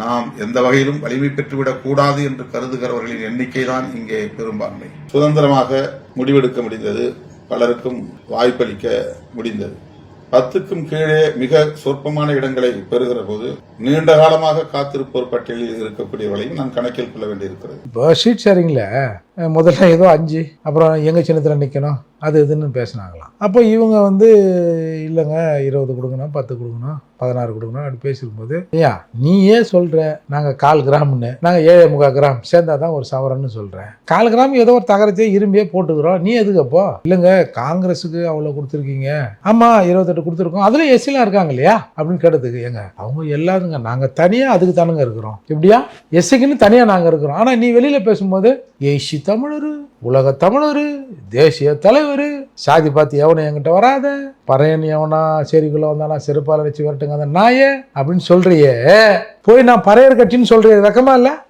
நாம் எந்த வகையிலும் வலிமை பெற்றுவிடக் கூடாது என்று கருதுகிறவர்களின் எண்ணிக்கை தான் இங்கே பெரும்பான்மை. சுதந்திரமாக முடிவெடுக்க முடிந்தது, பலருக்கும் வாய்ப்பளிக்க முடிந்தது. 10க்கும் கீழே மிக சொற்பமான இடங்களை பெறுகிற போது நீண்ட காலமாக காத்திருப்போர் பட்டியலில் இருக்கக்கூடியவர்களையும் நான் கணக்கில் கொள்ள வேண்டியிருக்கிறது. இப்போ ஷீட் ஷேரிங்கில் முதல்ல ஏதோ 5, அப்புறம் எங்கள் சின்னத்தில் நிற்கணும் அது இதுன்னு பேசினாங்களாம். அப்போ இவங்க இல்லைங்க 20 கொடுக்கணும், 10 கொடுக்கணும், 16 கொடுக்கணும் அப்படி பேசியிருக்கும்போது, ஐயா நீ ஏன் சொல்கிற நாங்கள் 1/4 கிராம்னு, நாங்கள் 7.25 கிராம் சேர்ந்தா தான் ஒரு சவரன்னு சொல்கிறேன். 1/4 கிராம் ஏதோ ஒரு தகரத்தையே இரும்பியே போட்டுக்கிறோம், நீ எதுக்கு அப்போ? இல்லைங்க காங்கிரஸுக்கு அவ்வளோ கொடுத்துருக்கீங்க, ஆமாம் 28 கொடுத்துருக்கோம், அதுலேயும் எஸ்சிலாம் இருக்காங்க இல்லையா அப்படின்னு கேட்டதுக்கு, ஏங்க அவங்க எல்லாருங்க நாங்கள் தனியாக அதுக்கு தானுங்க இருக்கிறோம், எப்படியா எஸ்சிக்குன்னு தனியாக நாங்கள் இருக்கிறோம். ஆனால் நீ வெளியில் பேசும்போது ஏசி தமிழர், உலக தமிழர், தேசிய தலைவர், சாதி பார்த்து எவனும் என்கிட்ட வராத, பறையன் எவனா சரிக்குள்ள வந்தானா செருப்பால வச்சு வரட்டுங்க அந்த நாயே அப்படின்னு சொல்றியே, போய் நான் பறையர் கட்சின்னு சொல்றேன், வெக்கமா இல்லை?